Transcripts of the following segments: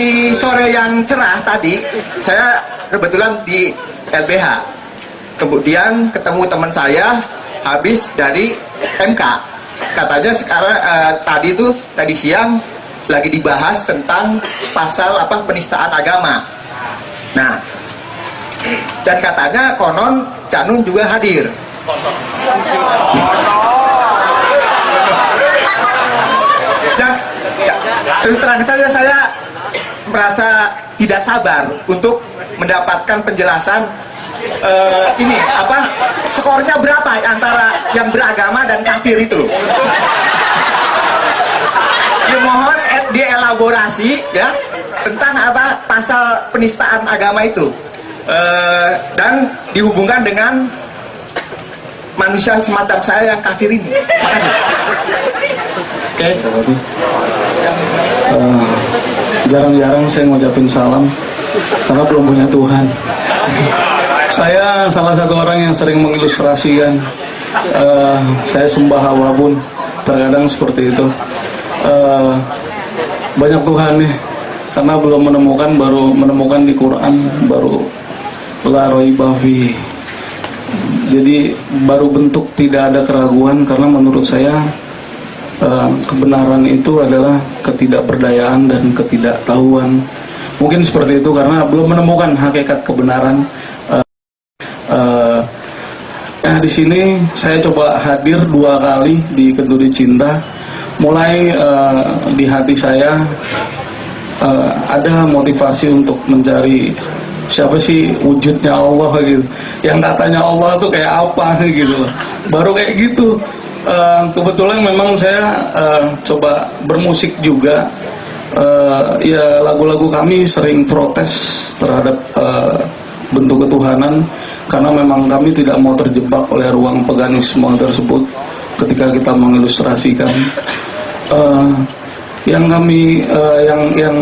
Di sore yang cerah tadi, saya kebetulan di LBH. Kemudian ketemu teman saya habis dari MK. Katanya sekarang tadi siang lagi dibahas tentang pasal penistaan agama. Nah, dan katanya konon Cak Nun juga hadir. Dan terus terang saja saya merasa tidak sabar untuk mendapatkan penjelasan skornya berapa antara yang beragama dan kafir itu. Dimohon dielaborasi ya tentang pasal penistaan agama itu dan dihubungkan dengan manusia semacam saya yang kafir ini. Makasih. Oke. Jarang-jarang saya ngucapin salam karena belum punya Tuhan. Saya salah satu orang yang sering mengilustrasikan saya sembah apapun, terkadang seperti itu. Banyak Tuhan nih, karena belum menemukan, baru menemukan di Quran, baru la raiba fi. Jadi baru bentuk tidak ada keraguan, karena menurut saya kebenaran itu adalah ketidakberdayaan dan ketidaktahuan. Mungkin seperti itu karena belum menemukan hakikat kebenaran. Di sini saya coba hadir 2 kali di Kenduri Cinta. Mulai di hati saya ada motivasi untuk mencari siapa sih wujudnya Allah gitu. Yang katanya Allah tuh kayak apa gitu. Baru kayak gitu. Kebetulan memang saya coba bermusik juga. Ya lagu-lagu kami sering protes terhadap bentuk ketuhanan, karena memang kami tidak mau terjebak oleh ruang paganisme tersebut ketika kita mengilustrasikan. Yang kami yang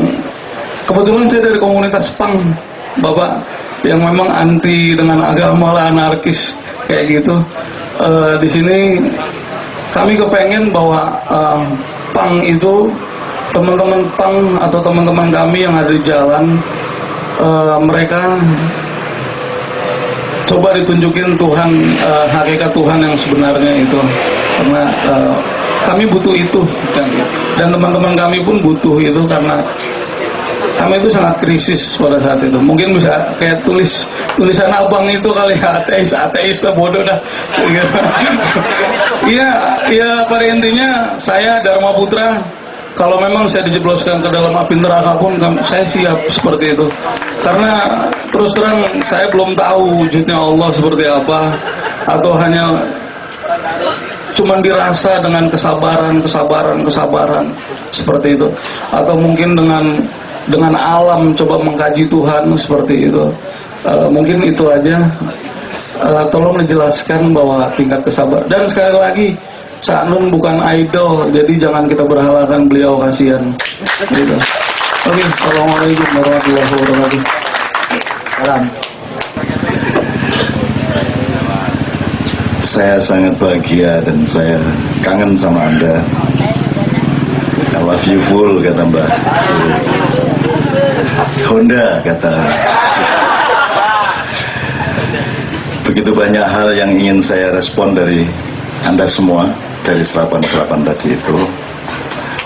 kebetulan saya dari komunitas punk, Bapak, yang memang anti dengan agama lah, anarkis kayak gitu. Di sini kami kepengen bahwa punk itu, teman-teman punk atau teman-teman kami yang ada di jalan, mereka coba ditunjukin Tuhan, hakikat Tuhan yang sebenarnya itu, karena kami butuh itu, dan teman-teman kami pun butuh itu, karena kami itu sangat krisis pada saat itu. Mungkin bisa kayak tulisan abang itu kali ya, ateis lah, bodoh dah. Iya, pada intinya saya Dharma Putra, kalau memang saya dijebloskan ke dalam api neraka pun saya siap seperti itu. Karena terus terang saya belum tahu wujudnya Allah seperti apa, atau hanya cuman dirasa dengan kesabaran seperti itu, atau mungkin dengan alam coba mengkaji Tuhan seperti itu. Mungkin itu aja. Tolong dijelaskan bahwa tingkat kesabaran. Dan sekali lagi, Cak Nun bukan idol, jadi jangan kita berhalakan beliau, kasihan. Gitu. Oke, assalamualaikum warahmatullahi wabarakatuh. Salam. Saya sangat bahagia dan saya kangen sama Anda. I love you full, kata Mbak Honda, kata. Begitu banyak hal yang ingin saya respon dari Anda semua, dari serapan-serapan tadi itu.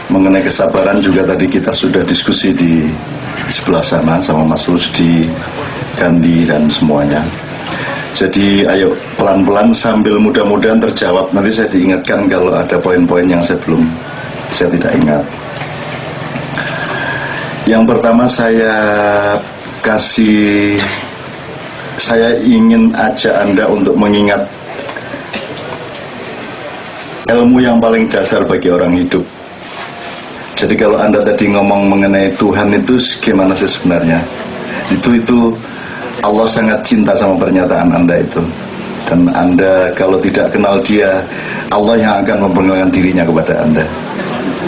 Mengenai kesabaran juga tadi kita sudah diskusi di sebelah sana sama Mas Rusdi, Gandhi dan semuanya. Jadi ayo pelan-pelan sambil mudah-mudahan terjawab. Nanti saya diingatkan kalau ada poin-poin yang saya tidak ingat. Yang pertama saya ingin ajak Anda untuk mengingat ilmu yang paling dasar bagi orang hidup. Jadi kalau Anda tadi ngomong mengenai Tuhan itu gimana sih sebenarnya? Itu Allah sangat cinta sama pernyataan Anda itu. Dan Anda kalau tidak kenal Dia, Allah yang akan memperkenalkan dirinya kepada Anda.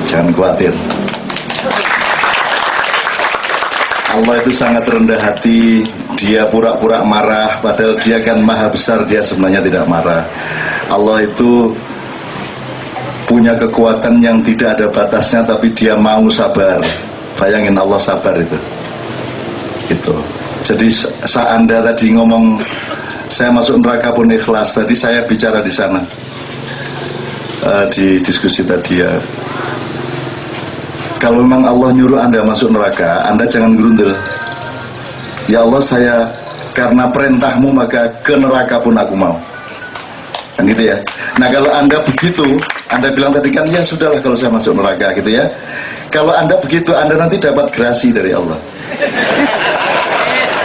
Jangan khawatir. Allah itu sangat rendah hati. Dia pura-pura marah, padahal Dia kan maha besar. Dia sebenarnya tidak marah. Allah itu punya kekuatan yang tidak ada batasnya, tapi Dia mau sabar. Bayangin Allah sabar itu. Jadi saat Anda tadi ngomong saya masuk neraka pun ikhlas, tadi saya bicara di sana di diskusi tadi ya. Kalau memang Allah nyuruh Anda masuk neraka, Anda jangan gerundel. Ya Allah, saya karena perintahmu maka ke neraka pun aku mau. Kan gitu ya. Nah kalau Anda begitu, Anda bilang tadi kan ya sudahlah kalau saya masuk neraka gitu ya. Kalau Anda begitu, Anda nanti dapat gerasi dari Allah.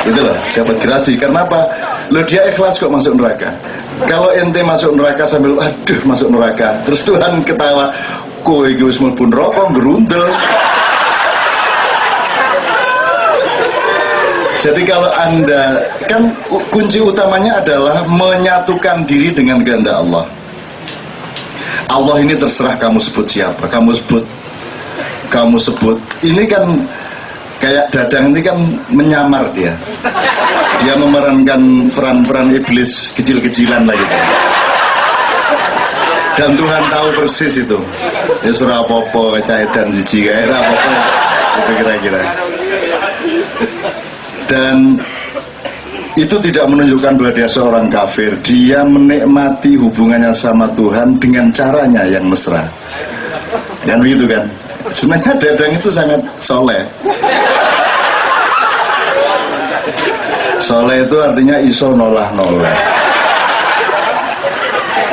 Gitu loh, dapat gerasi. Karena apa? Loh dia ikhlas kok masuk neraka. Kalau ente masuk neraka sambil aduh masuk neraka, terus Tuhan ketawa, kowe iki wis mlebu neraka gerundel. Jadi kalau Anda, kan kunci utamanya adalah menyatukan diri dengan kehendak Allah. Allah ini terserah kamu sebut siapa, kamu sebut. Ini kan kayak Dadang ini kan menyamar dia memerankan peran-peran iblis kecil-kecilan lah gitu. Dan Tuhan tahu persis itu. Ya surah apa-apa, caedan jiji kayak apa-apa itu kira-kira. Dan itu tidak menunjukkan bahwa dia seorang kafir. Dia menikmati hubungannya sama Tuhan dengan caranya yang mesra. Kan begitu kan? Sebenarnya Dadang itu sangat soleh. Soleh itu artinya iso nolah-nolah.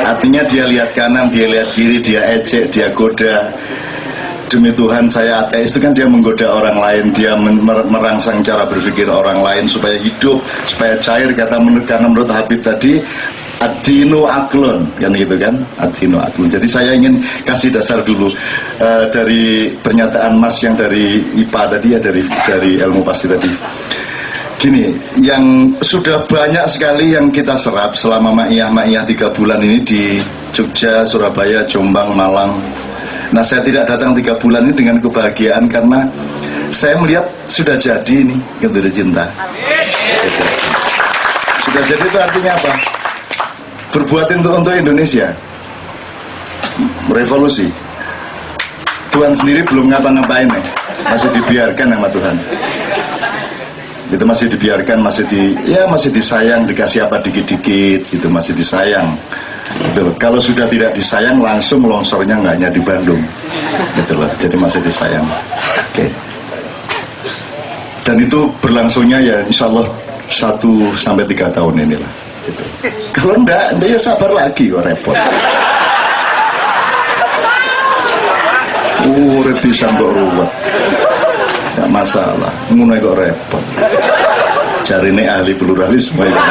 Artinya dia lihat kanan, dia lihat kiri, dia ejek, dia goda. Demi Tuhan saya ateis, itu kan dia menggoda orang lain, dia merangsang cara berpikir orang lain supaya hidup, supaya cair, karena menurut Habib tadi ad-dinu aklun, kan gitu kan, ad-dinu aklun. Jadi saya ingin kasih dasar dulu dari pernyataan Mas yang dari IPA tadi ya, dari ilmu pasti tadi. Gini, yang sudah banyak sekali yang kita serap selama Ma'iyah 3 bulan ini di Jogja, Surabaya, Jombang, Malang. Nah saya tidak datang 3 bulan ini dengan kebahagiaan karena saya melihat sudah jadi ini Kenduri Cinta. Sudah jadi itu artinya apa? Berbuat untuk Indonesia, revolusi. Tuhan sendiri belum ngapa-ngapain nih, masih dibiarkan sama Tuhan. Itu masih dibiarkan, masih disayang, dikasih apa dikit-dikit, gitu masih disayang. Gitu. Kalau sudah tidak disayang langsung longsornya nggak hanya di Bandung, gitu loh. Jadi masih disayang. Oke. Dan itu berlangsungnya ya Insya Allah 1-3 tahun inilah. Gitu. Kalau enggak ya sabar lagi kok repot. Repisan kok ruwet. Gak masalah, mulai kok repot. Cari ini ahli pluralisme ya.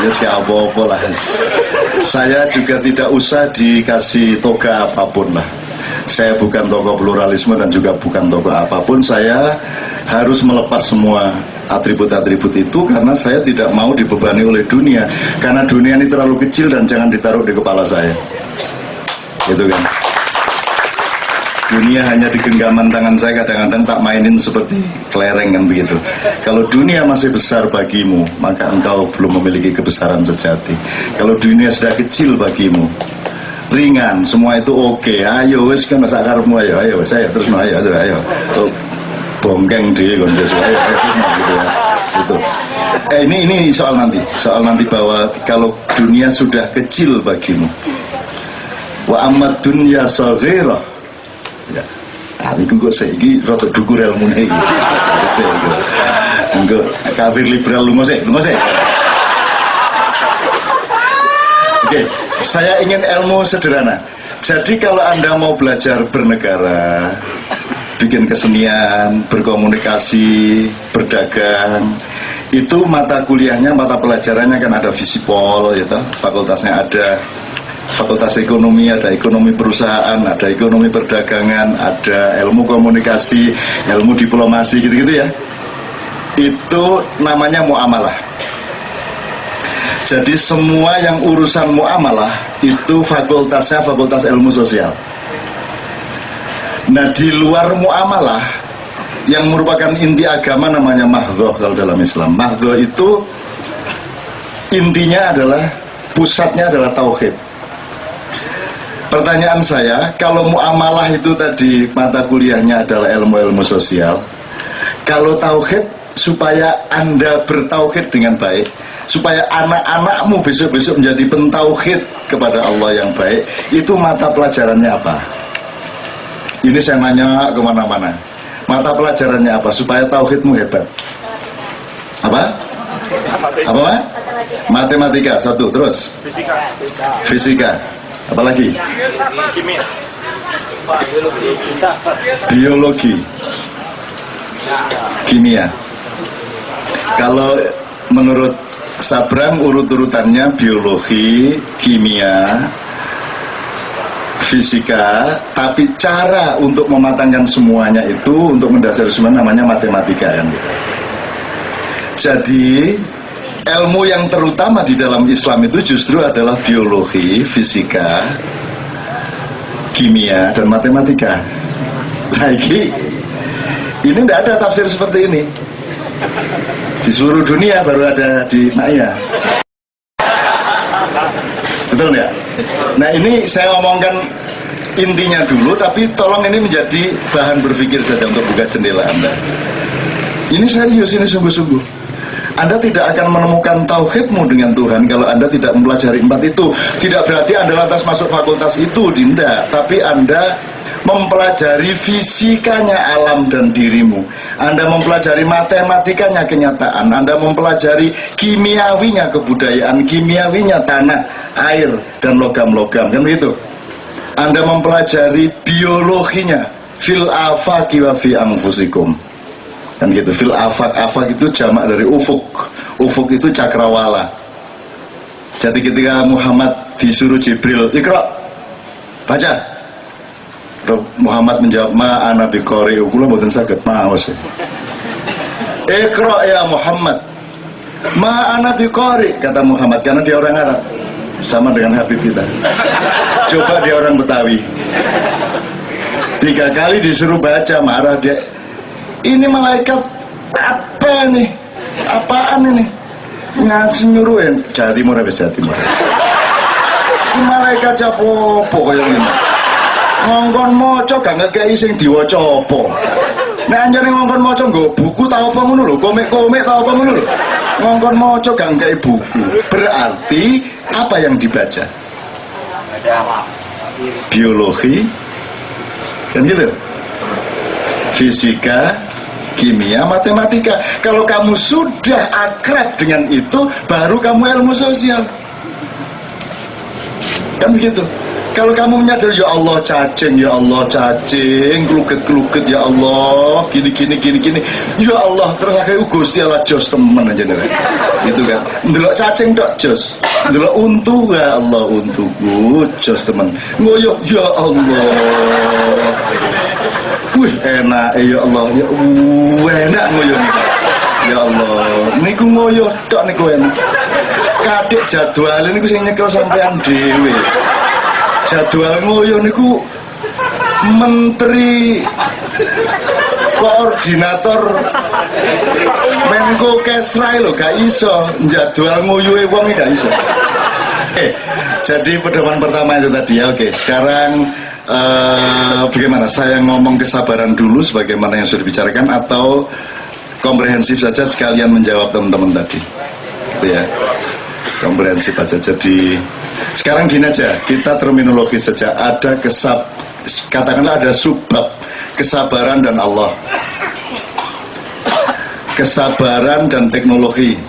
Ya siapa-apa lah. Saya juga tidak usah dikasih toga apapun lah. Saya bukan tokoh pluralisme dan juga bukan tokoh apapun. Saya harus melepas semua atribut-atribut itu karena saya tidak mau dibebani oleh dunia. Karena dunia ini terlalu kecil dan jangan ditaruh di kepala saya. Gitu kan. Dunia hanya di genggaman tangan saya, kadang-kadang tak mainin seperti kelereng kan begitu. Kalau dunia masih besar bagimu, maka engkau belum memiliki kebesaran sejati. Kalau dunia sudah kecil bagimu, ringan, semua itu oke. Ayo wes kan masa karepmu, ayo saya terus ayo. Bongkeng deh kondes, ayo gitu ya. Gitu. Ini soal nanti bahwa kalau dunia sudah kecil bagimu, wa amad dunya saghirah. Ya, ini kok saiki rada dukur ilmune iki. Engko kafir liberal lunga sik. Oke, saya ingin ilmu sederhana. Jadi kalau Anda mau belajar bernegara, bikin kesenian, berkomunikasi, berdagang, itu mata kuliahnya, mata pelajarannya kan ada Visipol, ya toh, fakultasnya ada. Fakultas ekonomi, ada ekonomi perusahaan, ada ekonomi perdagangan, ada ilmu komunikasi, ilmu diplomasi, gitu-gitu ya. Itu namanya muamalah. Jadi semua yang urusan muamalah itu fakultasnya fakultas ilmu sosial. Nah di luar muamalah yang merupakan inti agama namanya mahdhoh kalau dalam Islam. Mahdhoh itu intinya adalah, pusatnya adalah tauhid. Pertanyaan saya, kalau muamalah itu tadi mata kuliahnya adalah ilmu-ilmu sosial, kalau tauhid supaya Anda bertauhid dengan baik, supaya anak-anakmu besok-besok menjadi pentauhid kepada Allah yang baik, itu mata pelajarannya apa? Ini saya nanya kemana-mana. Mata pelajarannya apa supaya tauhidmu hebat? Apa? Apa, Pak? Matematika, satu, terus? Fisika. Apalagi? Biologi. Kimia. Kalau menurut Sabram urut-urutannya biologi, kimia, fisika, tapi cara untuk mematangkan semuanya itu, untuk mendasari semua namanya matematika kan. Jadi ilmu yang terutama di dalam Islam itu justru adalah biologi, fisika, kimia, dan matematika. Lagi ini tidak ada tafsir seperti ini di seluruh dunia, baru ada di Maya. Betul nggak? Nah, ini saya ngomongkan intinya dulu, tapi tolong ini menjadi bahan berpikir saja untuk buka jendela Anda. Ini serius, ini sungguh-sungguh. Anda tidak akan menemukan tauhidmu dengan Tuhan kalau Anda tidak mempelajari 4 itu. Tidak berarti Anda lantas masuk fakultas itu, tidak. Tapi Anda mempelajari fisikanya alam dan dirimu. Anda mempelajari matematikanya kenyataan. Anda mempelajari kimiawinya kebudayaan, kimiawinya tanah, air, dan logam-logam. Kan begitu? Anda mempelajari biologinya, fil afaqi wa fi anfusikum. Kan gitu, fil afaq. Afaq itu jamak dari ufuk. Ufuk itu cakrawala. Jadi ketika Muhammad disuruh Jibril, Iqra, baca. Muhammad menjawab, ma ana biqari, kula mboten saged maos. Iqra ya Muhammad. Ma ana biqari, kata Muhammad, karena dia orang Arab. Sama dengan Habib kita. Coba dia orang Betawi. 3 kali disuruh baca, marah dia. Ini malaikat apa nih? Apaan ini? Ngasih nyuruhin Jawa Timur habis Jawa Timur. Ini malaikat capopo kaya ngene. Ngongkon maca gak ngekeki sing diwaca apa. Nek anjane ngongkon maca nggo buku ta apa ngono lho, komik-komik ta apa ngono lho. Ngongkon maca gak ngekeki buku. Berarti apa yang dibaca? Biologi. Kan gitu? Fisika, kimia, matematika. Kalau kamu sudah akrab dengan itu, baru kamu ilmu sosial. Kan begitu. Kalau kamu menyadari, ya Allah cacing, ya Allah cacing, keluket-keluket, ya Allah gini, ya Allah, terus akhirnya Gusti Allah jos temen aja nih, gitu kan. Ndelok cacing dok jos, ndelok untu, ya Allah untuku jos temen, ngoyo ya Allah, wih enak ya Allah, ya enak ngoyo nih, ya Allah, niku ngoyo dok niku enak. Kadek jadwal niku sing nyekel sampean dhewe. Jadwal ngoyo niku Menteri Koordinator Menko Kesrai lho gak iso jadwal ngoyoe wong gak iso. Jadi pedoman pertama itu tadi ya. Oke, sekarang bagaimana saya ngomong kesabaran dulu sebagaimana yang sudah dibicarakan, atau komprehensif saja sekalian menjawab teman-teman tadi gitu ya. Komprehensif aja. Jadi sekarang gini aja, kita terminologi saja. Ada katakanlah ada subbab kesabaran dan Allah, kesabaran dan teknologi,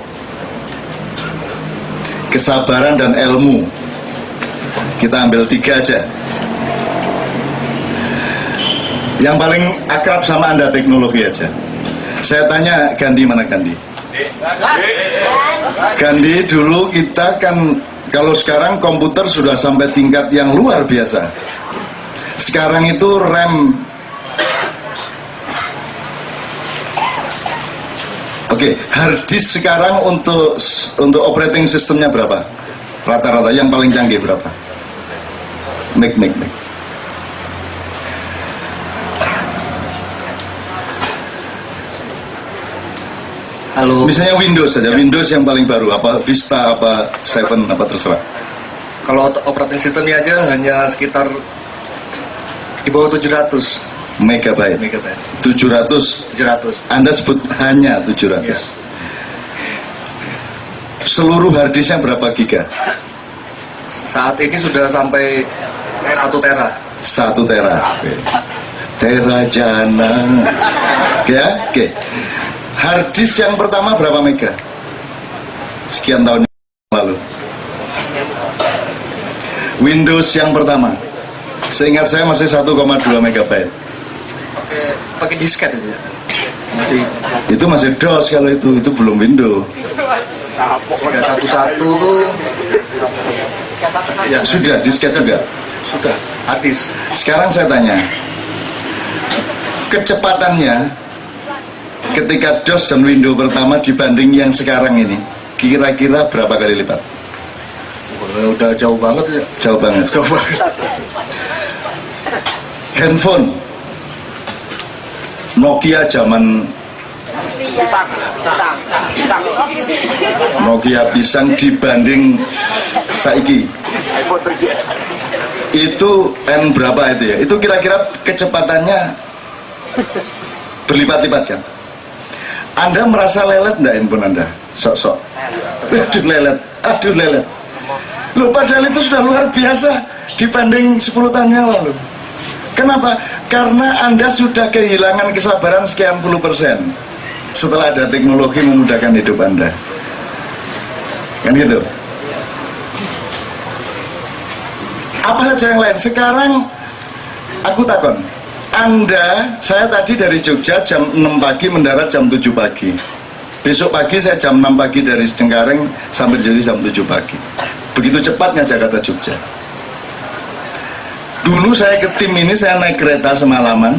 kesabaran dan ilmu. Kita ambil 3 aja. Yang paling akrab sama Anda teknologi aja. Saya tanya Gandhi, mana Gandhi? Gandhi dulu kita kan, kalau sekarang komputer sudah sampai tingkat yang luar biasa. Sekarang itu RAM. Oke, hard disk sekarang untuk operating sistemnya berapa? Rata-rata yang paling canggih berapa? Mac. Halo. Misalnya Windows saja, Windows yang paling baru, apa Vista, apa 7, apa terserah. Kalau operating systemnya aja hanya sekitar di bawah 700 megabyte. 700. 700. Anda sebut hanya 700. Iya. Seluruh harddisknya berapa giga? Saat ini sudah sampai 1 tera. 1 tera. Oke. Tera jana. Ya, oke. Harddisk yang pertama berapa mega? Sekian tahun yang lalu. Windows yang pertama, seingat saya masih 1,2 megabyte. Pakai disket aja. Itu masih DOS kalau itu belum Windows. 311 tuh ya, Sudah disket juga. sudah artis. Sekarang saya tanya, kecepatannya ketika DOS dan Windows pertama dibanding yang sekarang ini, kira-kira berapa kali lipat? Udah jauh banget ya. Jauh banget. Jauh banget. Handphone Nokia zaman Nokia pisang dibanding saiki itu N berapa itu ya? Itu kira-kira kecepatannya berlipat-lipat kan? Anda merasa lelet enggak handphone Anda? Sok-sok. Aduh lelet. Loh, padahal itu sudah luar biasa dibanding 10 tahun yang lalu. Kenapa? Karena Anda sudah kehilangan kesabaran sekian puluh persen setelah ada teknologi memudahkan hidup Anda. Kan gitu. Apa saja yang lain? Sekarang aku takon, saya tadi dari Jogja jam 6 pagi mendarat jam 7 pagi. Besok pagi saya jam 6 pagi dari Cengkareng sampai jadi jam 7 pagi. Begitu cepatnya Jakarta Jogja. Dulu saya ke tim ini, saya naik kereta semalaman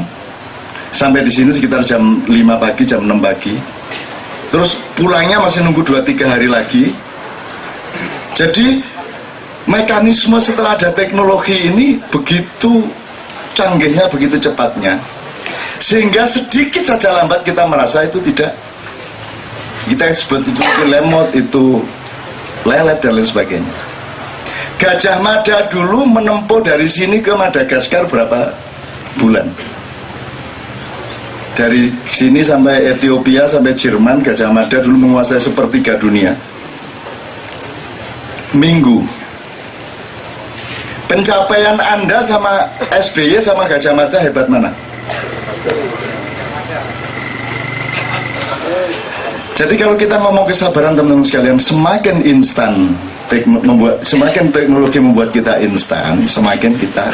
sampai di sini sekitar jam 5 pagi, jam 6 pagi. Terus pulangnya masih nunggu 2-3 hari lagi. Jadi mekanisme setelah ada teknologi ini begitu canggihnya, begitu cepatnya, sehingga sedikit saja lambat kita merasa itu tidak, kita sebut itu lemot, itu lelet dan lain sebagainya. Gajah Mada dulu menempuh dari sini ke Madagaskar berapa bulan? Dari sini sampai Ethiopia, sampai Jerman, Gajah Mada dulu menguasai sepertiga dunia. Minggu. Pencapaian Anda sama SBY sama Gajah Mada hebat mana? Jadi kalau kita ngomong kesabaran teman-teman sekalian, semakin instan semakin teknologi membuat kita instan, semakin kita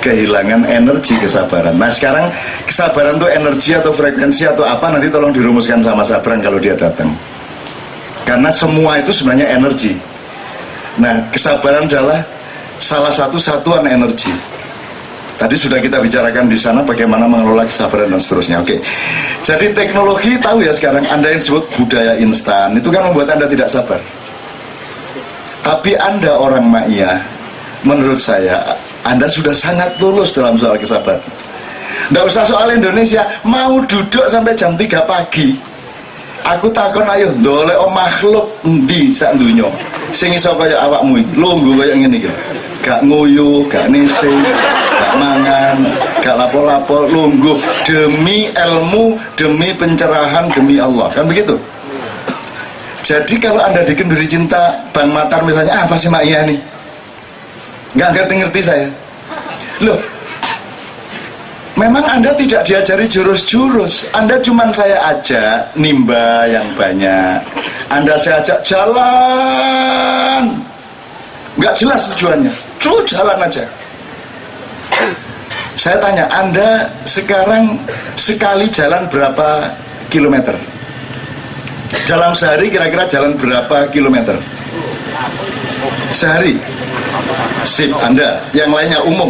kehilangan energi kesabaran. Nah sekarang kesabaran itu energi atau frekuensi atau apa, nanti tolong dirumuskan sama Sabran kalau dia datang. Karena semua itu sebenarnya energi. Nah kesabaran adalah salah satu satuan energi. Tadi sudah kita bicarakan di sana bagaimana mengelola kesabaran dan seterusnya. Oke. Jadi teknologi tahu ya sekarang Anda yang disebut budaya instan itu kan membuat Anda tidak sabar. Tapi Anda orang Ma'iyah, menurut saya Anda sudah sangat lulus dalam soal kesabaran. Nggak usah soal Indonesia, mau duduk sampai jam 3 pagi. Aku takon ayo ndolek makhluk endi sak donya sing iso kaya awakmu iki. Lungguh kaya ngene iki. Gak nguyu, gak nisi, gak mangan, gak lapo-lapo, lungguh demi ilmu, demi pencerahan, demi Allah. Kan begitu? Jadi kalau Anda di Kenduri Cinta Bang Matar misalnya, apa sih Mak Iya nih? Nggak ngerti saya. Loh, memang Anda tidak diajari jurus-jurus. Anda cuman saya ajak nimba yang banyak. Anda saya ajak jalan. Nggak jelas tujuannya. Cuma jalan aja. Saya tanya, Anda sekarang sekali jalan berapa kilometer? Dalam sehari kira-kira jalan berapa kilometer? Sehari? Sip, Anda. Yang lainnya umum?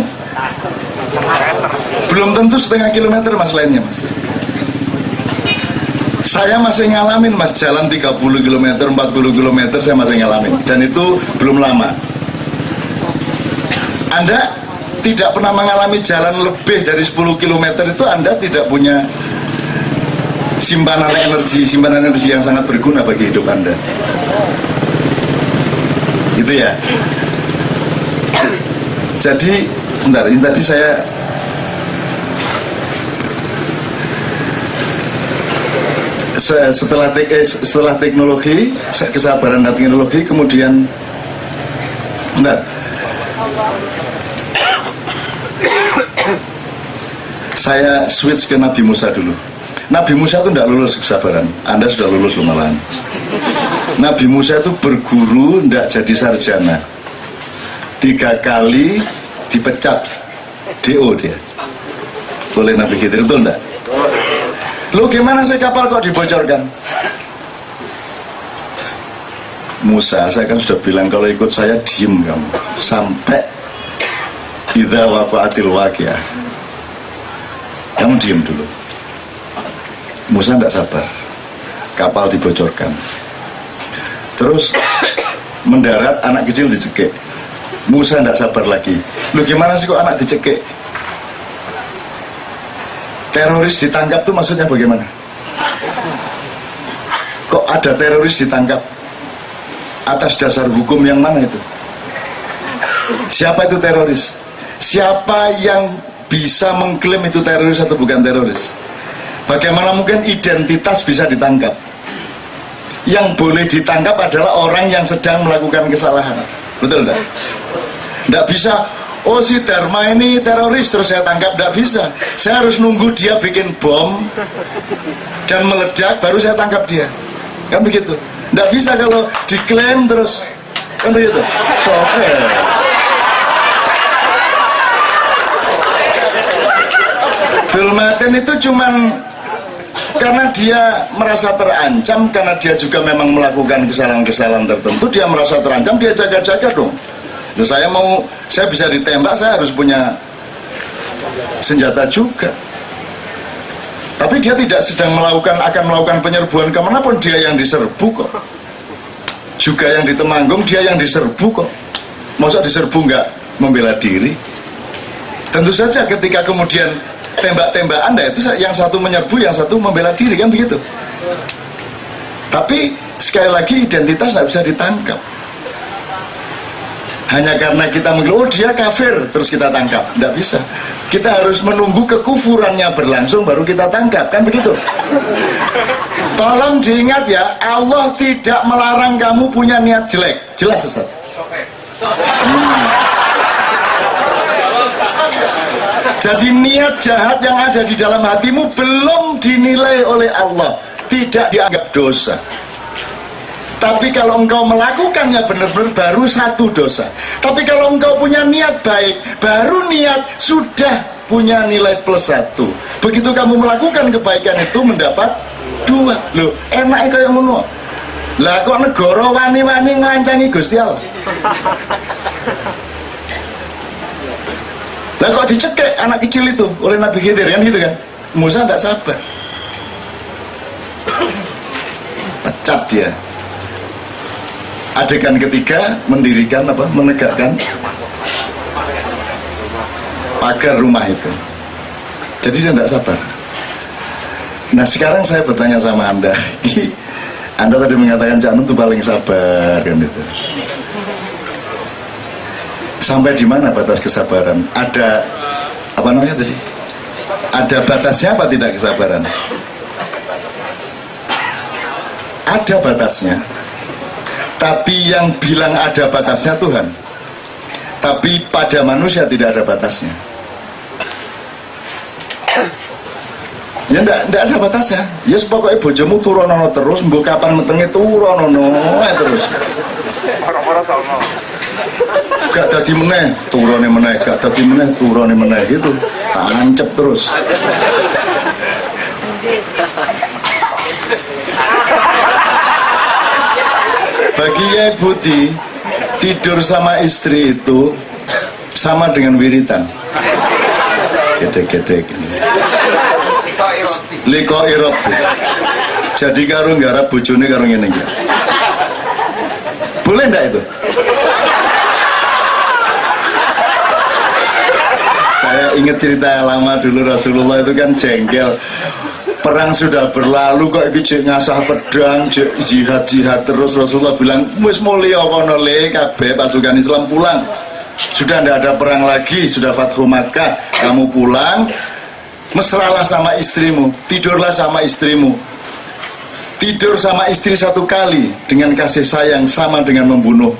Belum tentu setengah kilometer mas lainnya mas. Saya masih ngalamin mas, jalan 30 km, 40 km saya masih ngalamin. Dan itu belum lama. Anda tidak pernah mengalami jalan lebih dari 10 km itu Anda tidak punya simpanan energi yang sangat berguna bagi hidup Anda. Gitu ya. Jadi sebentar, ini tadi saya setelah teknologi, kesabaran dan teknologi, kemudian benar, saya switch ke Nabi Musa dulu. Nabi Musa itu tidak lulus kesabaran, Anda sudah lulus loh malahan. Nabi Musa itu berguru tidak jadi sarjana, 3 kali dipecat DO dia oleh Nabi Khidir, betul enggak? Lu gimana sih kapal kok dibocorkan? Musa, saya kan sudah bilang kalau ikut saya diem kamu sampai idza waqa'atil waqi'ah. Kamu diem dulu. Musa tidak sabar, kapal dibocorkan. Terus mendarat, anak kecil dicekik. Musa tidak sabar lagi. Lu gimana sih kok anak dicekik? Teroris ditangkap tuh maksudnya bagaimana? Kok ada teroris ditangkap? Atas dasar hukum yang mana itu? Siapa itu teroris? Siapa yang bisa mengklaim itu teroris atau bukan teroris? Bagaimana mungkin identitas bisa ditangkap? Yang boleh ditangkap adalah orang yang sedang melakukan kesalahan. Betul enggak? Enggak bisa, oh si Dharma ini teroris terus saya tangkap, enggak bisa. Saya harus nunggu dia bikin bom dan meledak baru saya tangkap dia. Kan begitu. Enggak bisa kalau diklaim terus. Kan begitu. Dulmaten itu cuman karena dia merasa terancam, karena dia juga memang melakukan kesalahan-kesalahan tertentu, dia merasa terancam, dia jaga-jaga dong. Nah, saya bisa ditembak, saya harus punya senjata juga. Tapi dia tidak sedang akan melakukan penyerbuan kemanapun, dia yang diserbu kok. Juga yang di Temanggung, dia yang diserbu kok. Masa diserbu nggak membela diri? Tentu saja ketika kemudian tembak-tembakan, itu yang satu menyerbu, yang satu membela diri, kan begitu. Tapi sekali lagi identitas nggak bisa ditangkap. Hanya karena kita mengira, oh dia kafir, terus kita tangkap. Nggak bisa. Kita harus menunggu kekufurannya berlangsung, baru kita tangkap, kan begitu. Tolong diingat ya, Allah tidak melarang kamu punya niat jelek. Jelas Ustaz? Jadi niat jahat yang ada di dalam hatimu belum dinilai oleh Allah, tidak dianggap dosa. Tapi kalau engkau melakukannya benar-benar baru 1 dosa. Tapi kalau engkau punya niat baik, baru niat sudah punya nilai +1. Begitu kamu melakukan kebaikan itu mendapat 2. Loh, enaknya kayak ngono. Lah kok negara wani-wani ngelancangi Gusti Allah? Lah kok dicekek anak kecil itu oleh Nabi Khidir, kan gitu kan? Musa tidak sabar, pecat dia. Adegan ketiga mendirikan menegakkan pagar rumah itu. Jadi dia tidak sabar. Nah sekarang saya bertanya sama Anda, Anda tadi mengatakan Cak Nun itu paling sabar kan itu. Sampai di mana batas kesabaran? Ada apa namanya tadi? Ada batasnya apa tidak kesabaran? Ada batasnya. Tapi yang bilang ada batasnya Tuhan. Tapi pada manusia tidak ada batasnya. Ya ndak ada batasnya. Ya pokoknya bojomu turonono terus, mbok kapan metenge turonono terus. Gak dadi meneh, turone meneh, gak dadi meneh, turone meneh gitu. Tancep terus. Bagi Yai Budi, tidur sama istri itu sama dengan wiritan. Gede-gede gini. Liko irop. Jadi karo nggarap bojone karo ngene iki. Boleh ndak itu? Saya ingat cerita lama dulu, Rasulullah itu kan jengkel. Perang sudah berlalu kok iki jek ngasah pedang, jek jihad terus. Rasulullah bilang, wis mulya kono le kabeh pasukan Islam pulang. Sudah tidak ada perang lagi, sudah Fathu Makkah, kamu pulang, mesralah sama istrimu, tidurlah sama istrimu. Tidur sama istri 1 kali dengan kasih sayang sama dengan membunuh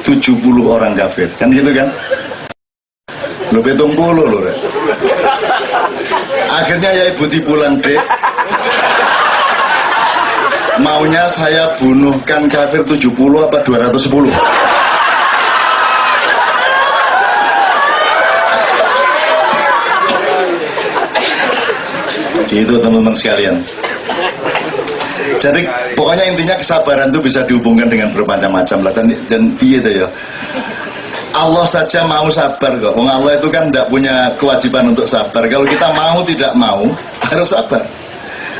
70 orang kafir. Kan gitu kan? Lu 70 lho, Rek. Akhirnya ya ibu pulang, Dek. Maunya saya bunuhkan kafir 70 apa 210? Itu teman-teman sekalian. Jadi pokoknya intinya kesabaran itu bisa dihubungkan dengan bermacam-macam lah. Dan piye itu ya, Allah saja mau sabar kok. Wong Allah itu kan tidak punya kewajiban untuk sabar. Kalau kita mau tidak mau harus sabar.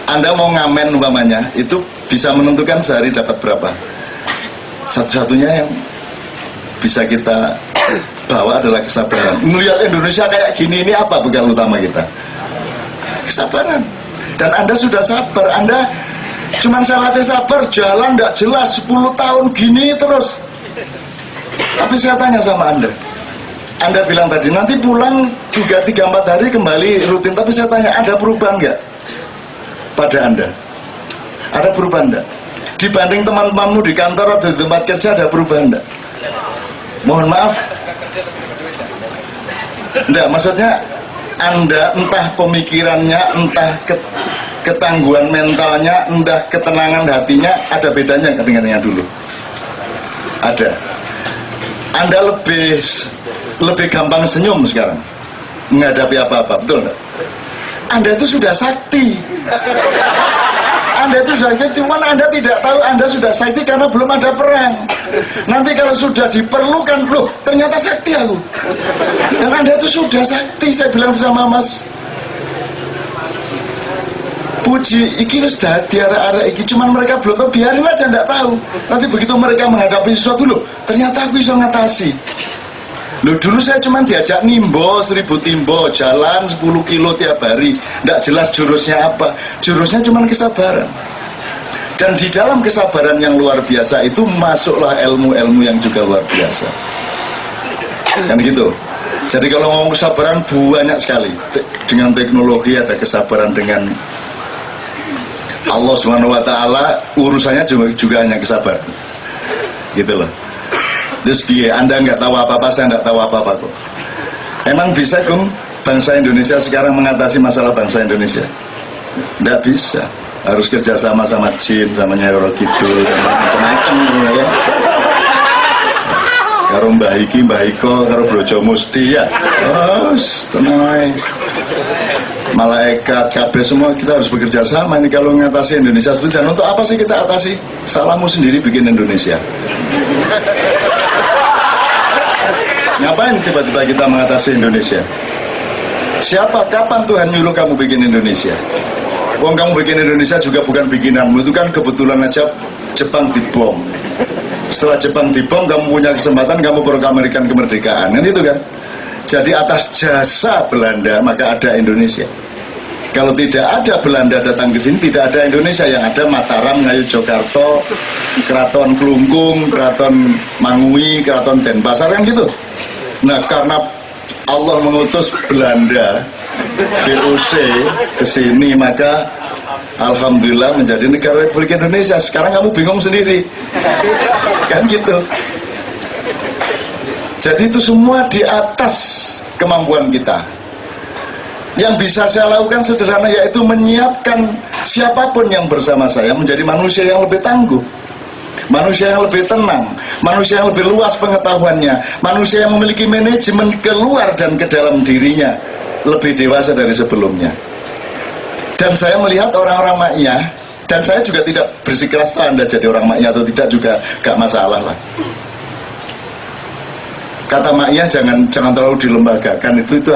Anda mau ngamen umpamanya, itu bisa menentukan sehari dapat berapa. Satu-satunya yang bisa kita bawa adalah kesabaran. Melihat Indonesia kayak gini, ini apa bekal utama kita? Kesabaran. Dan Anda sudah sabar. Anda cuman salatnya sabar, jalan tidak jelas 10 tahun gini terus. Tapi saya tanya sama Anda bilang tadi nanti pulang juga 3-4 hari kembali rutin. Tapi saya tanya, ada perubahan nggak pada Anda? Ada perubahan nggak? Dibanding teman-temanmu di kantor atau di tempat kerja, ada perubahan nggak? Mohon maaf, enggak, maksudnya Anda entah pemikirannya, entah ketangguhan mentalnya, entah ketenangan hatinya, ada bedanya dengan yang dulu? Ada. Anda lebih gampang senyum sekarang menghadapi apa-apa, betul nggak? Anda itu sudah sakti. Anda itu sudah sakti, cuman Anda tidak tahu Anda sudah sakti karena belum ada perang. Nanti kalau sudah diperlukan, loh ternyata sakti aku. Dan Anda itu sudah sakti. Saya bilang sama Mas Puji, iki wis dadi arek-arek iki, cuman mereka belum tahu, biarin aja, ndak tahu. Nanti begitu mereka menghadapi sesuatu, loh ternyata aku bisa ngatasi. Loh dulu saya cuman diajak nimbo 1000 timbo, jalan 10 kilo tiap hari, ndak jelas jurusnya apa. Jurusnya cuman kesabaran. Dan di dalam kesabaran yang luar biasa itu masuklah ilmu-ilmu yang juga luar biasa. Kan gitu. Jadi kalau ngomong kesabaran banyak sekali. Dengan teknologi ada kesabaran, dengan Allah SWT urusannya juga hanya kesabaran. Gitu loh. Terus biar Anda nggak tahu apa-apa, saya nggak tahu apa-apa kok. Emang bisa kok bangsa Indonesia sekarang mengatasi masalah bangsa Indonesia? Nggak bisa. Harus kerjasama sama jin, sama Nyai Roro Kidul, sama macam-macam ya. Karo Mbah Iki, Mbah Iko, karo Brojo Musti ya. Terus tenang. Malaikat, kabeh semua kita harus bekerja sama ini kalau mengatasi Indonesia. Dan untuk apa sih kita atasi? Salahmu sendiri bikin Indonesia. Ngapain tiba-tiba kita mengatasi Indonesia? Siapa, kapan Tuhan nyuruh kamu bikin Indonesia? Wong kamu bikin Indonesia juga bukan bikinanmu, itu kan kebetulan aja Jepang dibom. Setelah Jepang dibom, kamu punya kesempatan, kamu proklamirkan kemerdekaan, kan itu kan? Jadi atas jasa Belanda maka ada Indonesia. Kalau tidak ada Belanda datang ke sini, tidak ada Indonesia. Yang ada Mataram, Ngayogyakarta, Keraton Klungkung, Keraton Mangui, Keraton Denpasar, kan gitu. Nah karena Allah mengutus Belanda VOC ke sini, maka alhamdulillah menjadi negara Republik Indonesia. Sekarang kamu bingung sendiri, kan gitu. Jadi itu semua di atas kemampuan kita. Yang bisa saya lakukan sederhana, yaitu menyiapkan siapapun yang bersama saya menjadi manusia yang lebih tangguh, manusia yang lebih tenang, manusia yang lebih luas pengetahuannya, manusia yang memiliki manajemen keluar dan ke dalam dirinya lebih dewasa dari sebelumnya. Dan saya melihat orang-orang maknya, dan saya juga tidak bersikeras tahu Anda jadi orang maknya atau tidak juga gak masalah lah. Kata maknya jangan terlalu dilembagakan, itu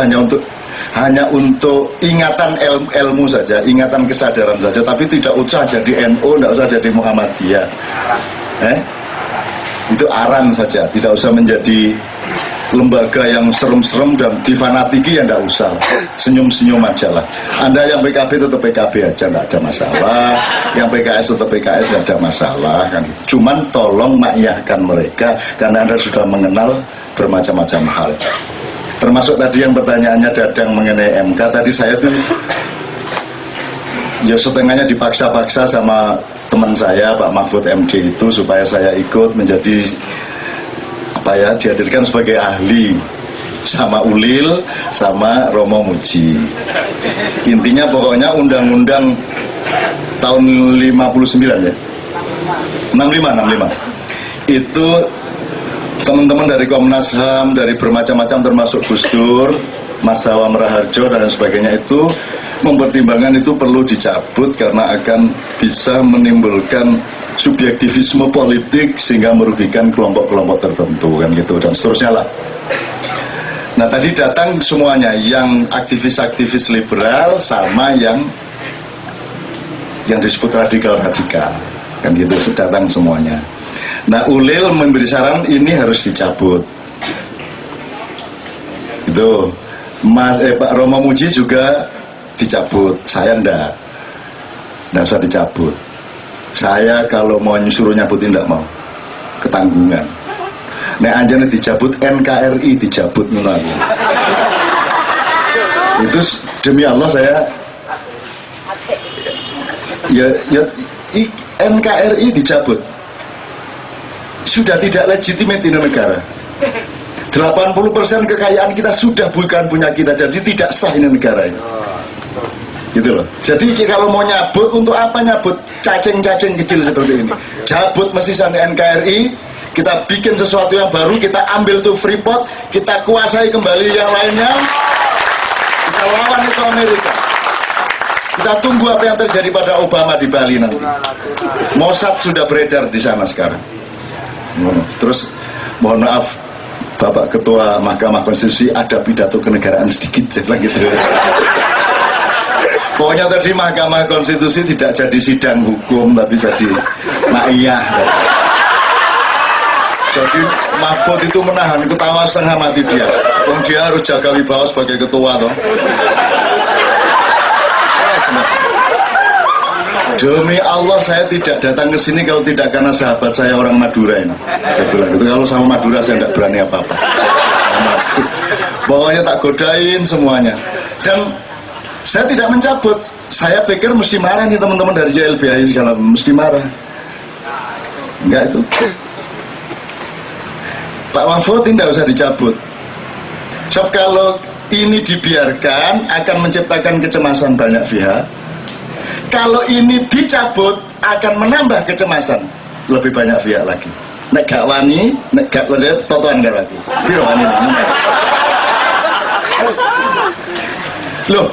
hanya untuk ingatan ilmu saja, ingatan kesadaran saja, tapi tidak usah jadi NU, tidak usah jadi Muhammadiyah. Itu aran saja, tidak usah menjadi lembaga yang serem-serem dan difanatiki ya nggak usah, senyum-senyum aja lah. Anda yang PKB tetap PKB aja, nggak ada masalah, yang PKS tetap PKS, nggak ada masalah kan. Cuman tolong makyahkan mereka karena Anda sudah mengenal bermacam-macam hal, termasuk tadi yang pertanyaannya Dadang mengenai MK. Tadi saya tuh ya setengahnya dipaksa-paksa sama teman saya Pak Mahfud MD itu supaya saya ikut menjadi apa ya, dihadirkan sebagai ahli sama Ulil sama Romo Muji. Intinya pokoknya undang-undang tahun 59 ya, 65 itu teman-teman dari Komnas HAM, dari bermacam-macam termasuk Gus Dur, Mas Dawam Raharjo dan sebagainya itu mempertimbangkan itu perlu dicabut karena akan bisa menimbulkan subjektivisme politik sehingga merugikan kelompok-kelompok tertentu kan gitu dan seterusnya lah. Nah tadi datang semuanya, yang aktivis-aktivis liberal sama yang disebut radikal-radikal kan gitu, datang semuanya. Nah Ulil memberi saran ini harus dicabut itu. Pak Romo Muji juga dicabut, saya nggak usah dicabut. Saya kalau mau nyuruh nyabutin nggak mau, ketanggungan. Nah anjane dicabut, NKRI dicabut lagi. Itu demi Allah saya NKRI dicabut, sudah tidak legitimate di negara. 80% kekayaan kita sudah bukan punya kita, jadi tidak sah ini negara ini. Gitu loh. Jadi kalau mau nyabut, untuk apa nyabut cacing-cacing kecil seperti ini? Cabut mesti sama NKRI, kita bikin sesuatu yang baru, kita ambil tuh Freeport, kita kuasai kembali yang lainnya, kita lawan itu Amerika. Kita tunggu apa yang terjadi pada Obama di Bali nanti. Mossad sudah beredar di sana sekarang. Terus mohon maaf Bapak Ketua Mahkamah Konstitusi, ada pidato kenegaraan sedikit, saya bilang gitu. Pokoknya tadi Mahkamah Konstitusi tidak jadi sidang hukum, tapi jadi maiyah. Jadi Mahfud itu menahan ketawa setengah mati dia. Dia harus jaga wibawa sebagai ketua toh. Demi Allah saya tidak datang ke sini kalau tidak karena sahabat saya orang Madura ini. Saya bilang gitu, kalau sama Madura saya tidak berani apa-apa. Pokoknya tak godain semuanya. Dan saya tidak mencabut. Saya pikir mesti marah nih teman-teman dari YLBHI segala, mesti marah. Enggak itu. Pak Mahfud tidak usah dicabut. Sebab kalau ini dibiarkan akan menciptakan kecemasan banyak pihak. Kalau ini dicabut akan menambah kecemasan lebih banyak pihak lagi. Nek gak wani, nek gak wani, totoan gak lagi. Biro wani ini. Loh,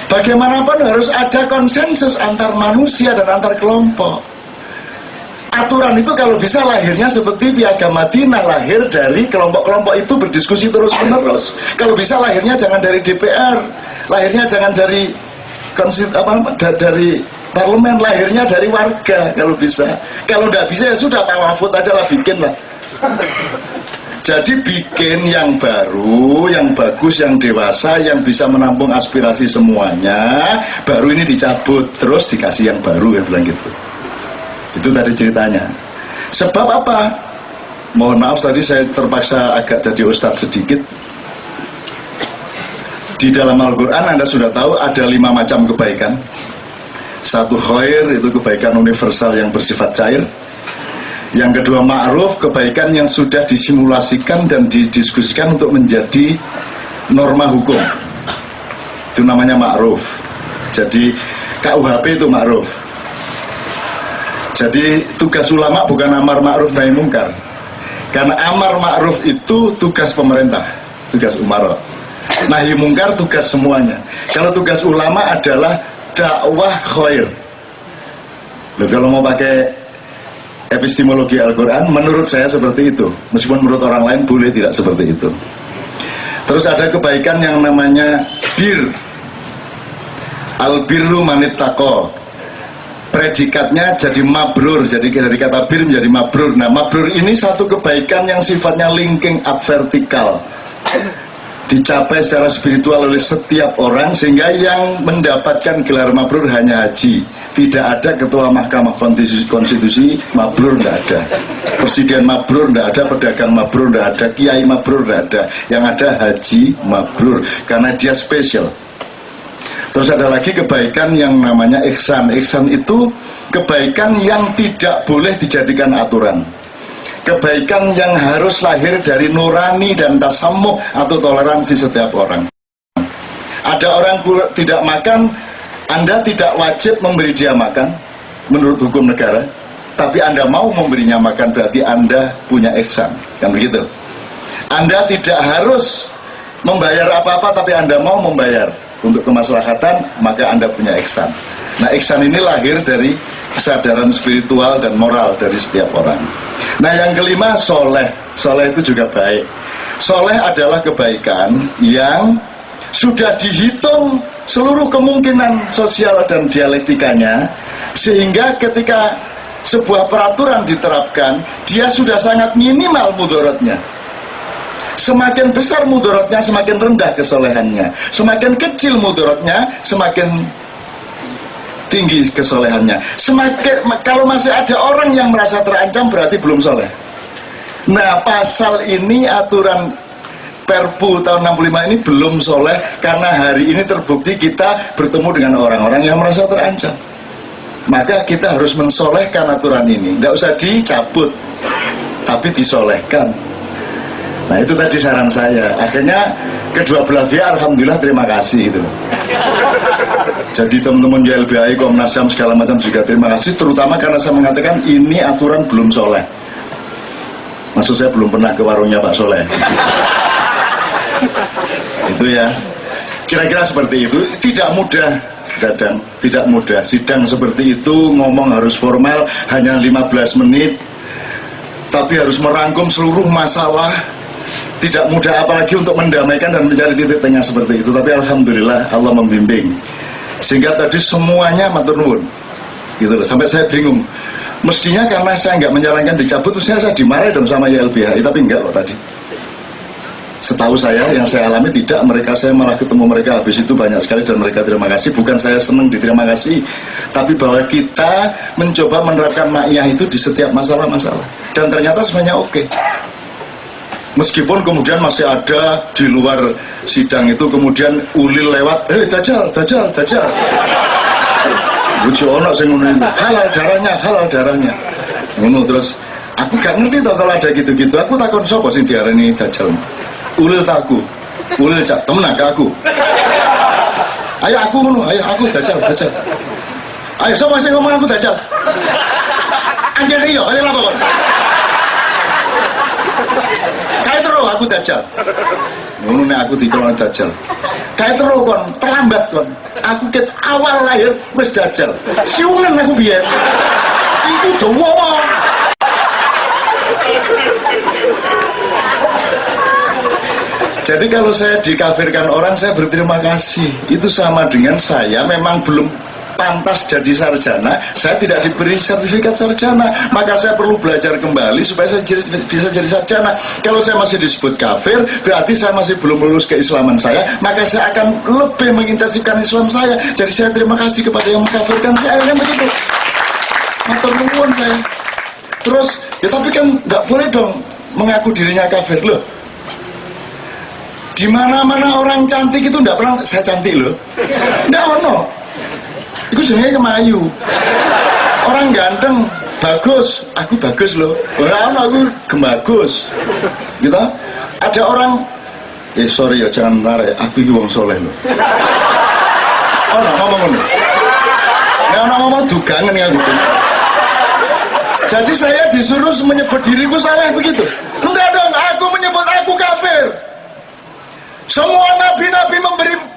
bagaimanapun harus ada konsensus antar manusia dan antar kelompok. Aturan itu kalau bisa lahirnya seperti Piagam Madinah, lahir dari kelompok-kelompok itu berdiskusi terus-menerus. Kalau bisa lahirnya jangan dari DPR, lahirnya jangan dari dari parlemen, lahirnya dari warga kalau bisa. Kalau nggak bisa ya sudah Pak Mahfud aja lah, bikin lah. Jadi bikin yang baru, yang bagus, yang dewasa, yang bisa menampung aspirasi semuanya. Baru ini dicabut, terus dikasih yang baru, ya bilang gitu. Itu tadi ceritanya. Sebab apa? Mohon maaf tadi saya terpaksa agak jadi ustadz sedikit. Di dalam Al-Quran Anda sudah tahu ada 5 macam kebaikan. Satu khair, itu kebaikan universal yang bersifat cair. Yang kedua ma'ruf, kebaikan yang sudah disimulasikan dan didiskusikan untuk menjadi norma hukum. Itu namanya ma'ruf. Jadi KUHP itu ma'ruf. Jadi tugas ulama bukan amar ma'ruf nahi mungkar. Karena amar ma'ruf itu tugas pemerintah, tugas umara. Nahi mungkar tugas semuanya. Kalau tugas ulama adalah dakwah khair. Loh, kalau mau pakai epistemologi Al-Quran, menurut saya seperti itu. Meskipun menurut orang lain boleh tidak seperti itu. Terus ada kebaikan yang namanya bir. Al-birru manittaqo. predikatnya jadi mabrur, jadi dari kata bir menjadi mabrur. Nah, mabrur ini satu kebaikan yang sifatnya linking up vertikal, dicapai secara spiritual oleh setiap orang, sehingga yang mendapatkan gelar mabrur hanya haji. Tidak ada ketua Mahkamah Konstitusi mabrur, tidak ada. Presiden mabrur tidak ada, pedagang mabrur tidak ada, kiai mabrur tidak ada. Yang ada haji mabrur, karena dia spesial. Terus ada lagi kebaikan yang namanya ihsan. Ihsan itu kebaikan yang tidak boleh dijadikan aturan. Kebaikan yang harus lahir dari nurani dan tasamuh atau toleransi setiap orang. Ada orang tidak makan, Anda tidak wajib memberi dia makan menurut hukum negara, tapi Anda mau memberinya makan, berarti Anda punya ihsan. Kan begitu? Anda tidak harus membayar apa-apa, tapi Anda mau membayar untuk kemaslahatan, maka Anda punya ihsan. Nah, ihsan ini lahir dari kesadaran spiritual dan moral dari setiap orang. Nah, yang kelima, soleh. Soleh itu juga baik. Soleh adalah kebaikan yang sudah dihitung seluruh kemungkinan sosial dan dialektikanya, sehingga ketika sebuah peraturan diterapkan, dia sudah sangat minimal mudorotnya. Semakin besar mudorotnya, semakin rendah kesolehannya. Semakin kecil mudorotnya, semakin tinggi kesolehannya. Kalau masih ada orang yang merasa terancam, berarti belum soleh. Nah, pasal ini, aturan Perpu tahun 65 ini belum soleh, karena hari ini terbukti kita bertemu dengan orang-orang yang merasa terancam. Maka kita harus mensolehkan aturan ini. Tidak usah dicabut, tapi disolehkan. Nah, itu tadi saran saya. Akhirnya kedua belah pihak alhamdulillah terima kasih gitu. Jadi teman-teman YLBHI, Komnas HAM segala macam juga terima kasih, terutama karena saya mengatakan ini aturan belum soleh. Maksud saya belum pernah ke warungnya Pak Soleh. Itu ya. Kira-kira seperti itu. Tidak mudah, Dadang, tidak mudah. Sidang seperti itu ngomong harus formal, hanya 15 menit, tapi harus merangkum seluruh masalah. Tidak mudah, apalagi untuk mendamaikan dan mencari titik tengah seperti itu. Tapi alhamdulillah Allah membimbing, sehingga tadi semuanya matur nuwun gitu loh. Sampai saya bingung, mestinya karena saya nggak menyarankan dicabut, mestinya saya dimarahi dong sama YLBHI, tapi enggak loh tadi. Setahu saya, yang saya alami tidak. Mereka, saya malah ketemu mereka habis itu banyak sekali dan mereka terima kasih. Bukan saya senang diterima kasih, tapi bahwa kita mencoba menerapkan ma'iyah itu di setiap masalah-masalah, dan ternyata semuanya oke. Meskipun kemudian masih ada di luar sidang itu kemudian ulil lewat, dajjal. Lucu ono sing ngono, halal darahnya. Ngono terus aku gak ngerti toh kalau ada gitu-gitu. Aku takon sapa sing diarani dajjal. Ulil takku. Ulil cak temen aku. Ayo aku ngono, ayo aku dajjal. Ayo sapa sing ngomong aku dajjal? Anjir iya, ayo lapor kon. Kayak terus aku dajjal. Ngono nek aku dikon dajjal. Kayak terus kon, terlambat kon. Aku ket awal lahir wis dajjal. Siungan aku biyen. Iku dawa. Jadi kalau saya dikafirkan orang, saya berterima kasih. Itu sama dengan saya memang belum pantas jadi sarjana, saya tidak diberi sertifikat sarjana, maka saya perlu belajar kembali supaya saya bisa jadi sarjana. Kalau saya masih disebut kafir, berarti saya masih belum lulus keislaman saya, maka saya akan lebih mengintensifkan Islam saya. Jadi saya terima kasih kepada yang mengkafirkan saya, kan begitu. Matur nuwun saya. Terus, ya tapi kan nggak boleh dong mengaku dirinya kafir loh. Di mana-mana orang cantik itu nggak pernah saya cantik loh. Nggak ono. Itu jenenge kemayu. Orang ganteng bagus, aku bagus loh. Orang aku gembagus. Gitu. Ada orang, sorry ya jangan marah, aku iki wong soleh loh. Orang ngomong ngono. Nek ana ngomong dugangen ya gitu. Jadi saya disuruh menyebut diriku saleh begitu. Enggak dong, aku menyebut aku kafir. Semua nabi-nabi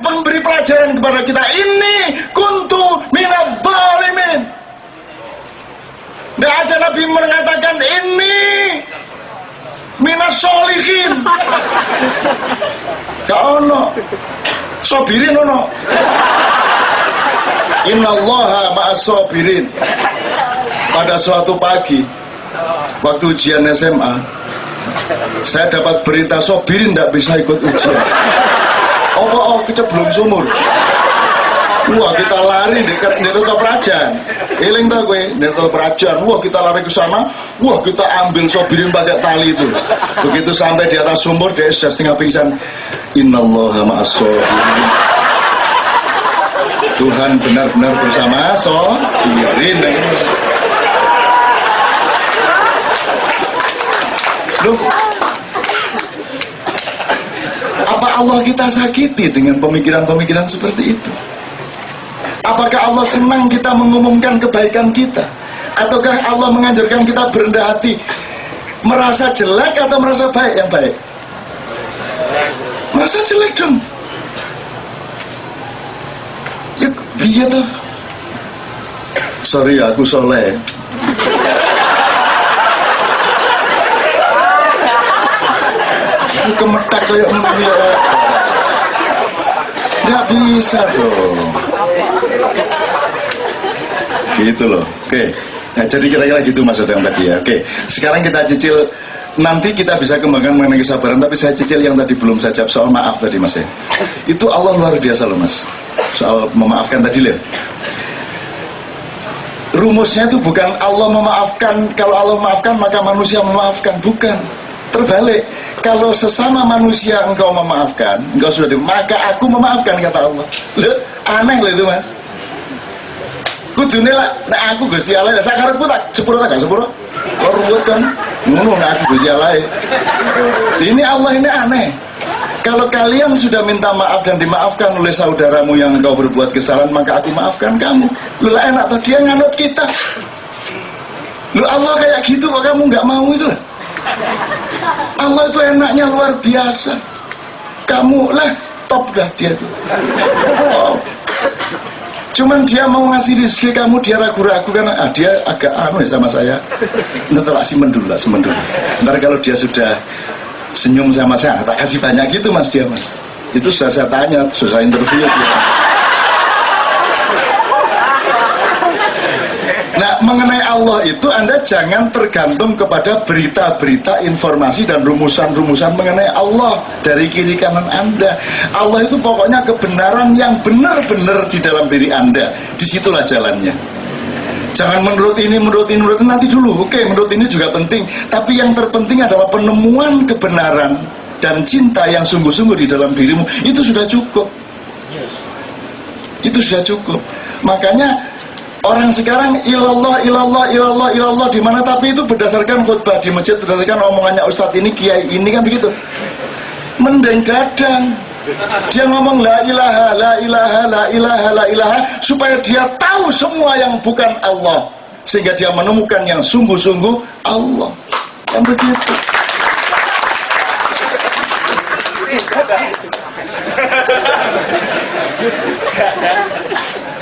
memberi pelajaran kepada kita. Ini kuntu minadz zalimin. Tidak ada nabi mengatakan ini minas sholihin. Gak ono. Sobirin ono. Innallaha ma'as-sabirin. Pada suatu pagi waktu ujian SMA, saya dapat berita sobirin tidak bisa ikut ujian. Keceblung sumur. Wah, kita lari dekat Nirto Prajan. Eling tau gue, Nirto Prajan. Wah, kita lari ke sana. Wah, kita ambil sobirin pakai tali itu. Begitu sampai di atas sumur, dia sudah setengah pingsan. Innallaha ma'as-sabirin. Tuhan benar-benar bersama sobirin. Loh, apa Allah kita sakiti dengan pemikiran-pemikiran seperti itu? Apakah Allah senang kita mengumumkan kebaikan kita? Ataukah Allah mengajarkan kita berendah hati, merasa jelek atau merasa baik? Yang baik merasa jelek dong. Ya biar tuh. Sorry aku soleh. Aku kemetak kayak mobil. Nggak bisa dong. Gitu loh. Oke. Nah, jadi kira-kira gitu Mas Adam tadi ya. Oke. Sekarang kita cicil. Nanti kita bisa kembangkan mengenai kesabaran. Tapi saya cicil yang tadi belum saya jawab soal maaf tadi Mas ya. Itu Allah luar biasa loh Mas. Soal memaafkan tadi loh. Rumusnya itu bukan Allah memaafkan. Kalau Allah memaafkan maka manusia memaafkan. Bukan. Terbalik. Kalau sesama manusia engkau memaafkan, engkau sudah maka aku memaafkan, kata Allah. Loh, aneh loh itu Mas. Kudune lah, nah aku Gusti Allah, saya karepku tak sepuro tak gak sepuro. Kok ruwet kan? Ngono nah aku Gusti Allah. Ini Allah ini aneh. Kalau kalian sudah minta maaf dan dimaafkan oleh saudaramu yang engkau berbuat kesalahan, maka aku maafkan kamu. Lu lah enak atau dia nganut kita. Lu Allah kayak gitu kok kamu nggak mau itu? Allah itu enaknya luar biasa. Kamu lah top dah dia tuh. Oh. Cuman dia mau ngasih rezeki kamu, dia ragu-ragu kan, dia agak anu ya sama saya. Ntar tak simpen dulu. Ntar kalau dia sudah senyum sama saya, tak kasih banyak gitu Mas dia Mas. Itu sudah saya tanya, sudah saya interview dia. Nah, mengenai Allah itu Anda jangan tergantung kepada berita-berita, informasi dan rumusan-rumusan mengenai Allah dari kiri kanan Anda. Allah itu pokoknya kebenaran yang benar-benar di dalam diri Anda. Disitulah jalannya. Jangan menurut ini, nanti dulu. Oke, menurut ini juga penting. Tapi yang terpenting adalah penemuan kebenaran dan cinta yang sungguh-sungguh di dalam dirimu. Itu sudah cukup. Itu sudah cukup. Makanya orang sekarang ilallah di mana, tapi itu berdasarkan khutbah di masjid, berdasarkan omongannya ustadz ini, kiai ini kan begitu. Mendeng dadang. Dia ngomong la ilaha supaya dia tahu semua yang bukan Allah, sehingga dia menemukan yang sungguh-sungguh Allah. Kan begitu.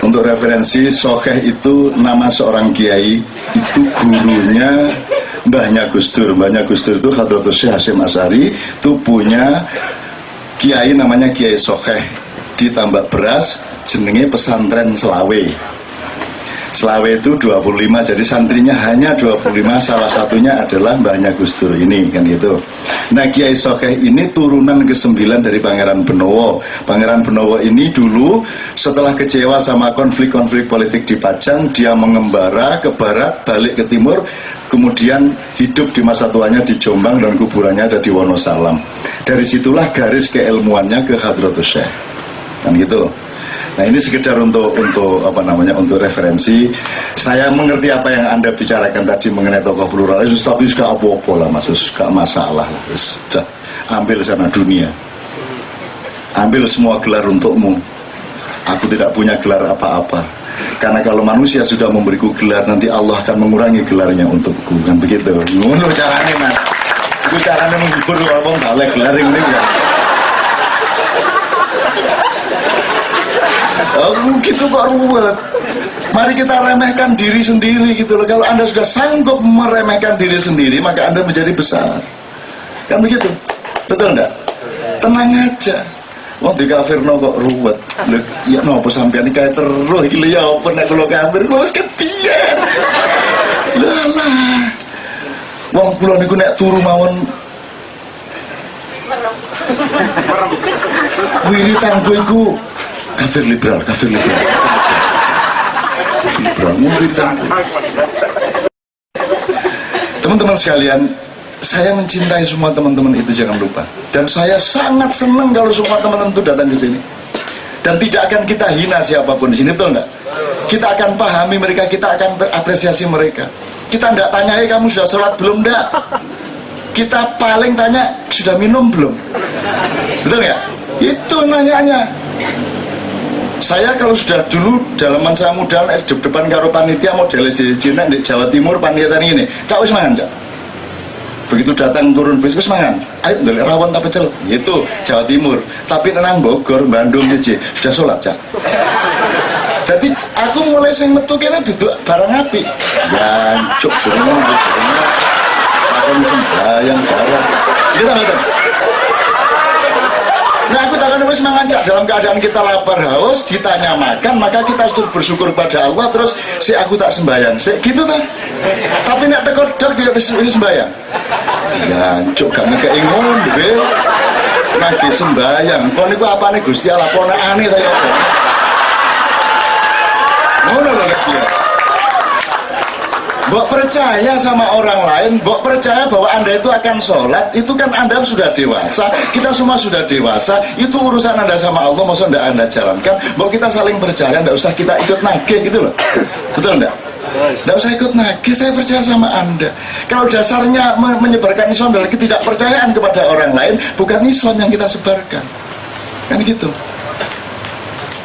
Untuk referensi, Sokeh itu nama seorang kiai, itu gurunya Mbahnya Gus Dur. Mbahnya Gus Dur itu Hadratus Syekh Hasyim Asy'ari, itu punya kiai namanya Kiai Sokeh di Tambak Beras, jenenge pesantren Selawe. Selawe itu 25, jadi santrinya hanya 25, salah satunya adalah Mbahnya Gus Dur ini, kan gitu. Nah, Kiai Sokeh ini turunan ke-9 dari Pangeran Benowo. Pangeran Benowo ini dulu setelah kecewa sama konflik-konflik politik di Pajang, dia mengembara ke barat, balik ke timur, kemudian hidup di masa tuanya di Jombang dan kuburannya ada di Wonosalam. Dari situlah garis keilmuannya ke Hadratus Syekh, kan gitu. Nah, ini sekedar untuk referensi. Saya mengerti apa yang Anda bicarakan tadi mengenai tokoh pluralis, tapi suka apa-apa lah Mas, suka masalah lah. Sudah ambil sana dunia, ambil semua gelar untukmu. Aku tidak punya gelar apa-apa. Karena kalau manusia sudah memberiku gelar, nanti Allah akan mengurangi gelarnya untukku, kan begitu. Ngono caranya Mas. Itu caranya menghibur kalau balik gelar ini ya. Oh, gitu kok ruwet. Mari kita remehkan diri sendiri gitu loh. Kalau Anda sudah sanggup meremehkan diri sendiri, maka Anda menjadi besar. Kan begitu? Betul enggak? Tenang aja. Wong dikafirno kok ruwet. Lho, ya napa sampeyan iki terus iki lho ya apa nek kula kafir kula wis kepiye. Lah. Wong kula niku nek turu mawon wiritanku iku kafir liberal. Liberal wiritanku. Teman-teman sekalian, saya mencintai semua teman-teman itu, jangan lupa. Dan saya sangat senang kalau semua teman-teman itu datang ke sini. Dan tidak akan kita hina siapapun di sini, betul nggak? Kita akan pahami mereka, kita akan berapresiasi mereka. Kita nggak tanya, kamu sudah sholat belum? Nggak. Kita paling tanya, sudah minum belum? Betul nggak? Itu nanyanya. Saya kalau sudah dulu dalam masa muda depan karo panitia model Cina di Jawa Timur panitia ini, cak wis mangan, cak. Begitu datang turun bis wis mangan. Ayo ndelok rawon tak pecel. Itu Jawa Timur. Tapi tenang Bogor, Bandung aja sudah sholat, cak. Jadi aku mulai sing metu kene duduk barang api. Ya, cuk durung takon sembayang barang. Kita ngoten. Nah aku takkan wis mangancak dalam keadaan kita lapar haus ditanya makan, maka kita harus bersyukur pada Allah, terus si aku tak sembahyang gitu tak. Tapi nek teko dok tidak bisa sembahyang. Jancuk gak ngekeki ngombe nagih sembahyang. Kok niku apane Gusti Allah ponakane ta yo. Ngono lho nek dia. Mbok percaya sama orang lain, mbok percaya bahwa Anda itu akan sholat, itu kan Anda sudah dewasa, kita semua sudah dewasa, itu urusan Anda sama Allah, maksudnya Anda jalankan, mbok kita saling percaya, tidak usah kita ikut nagih gitu loh. Betul enggak? Tidak usah ikut nagih, saya percaya sama Anda. Kalau dasarnya menyebarkan Islam dari ketidakpercayaan kepada orang lain, bukan Islam yang kita sebarkan. Kan gitu.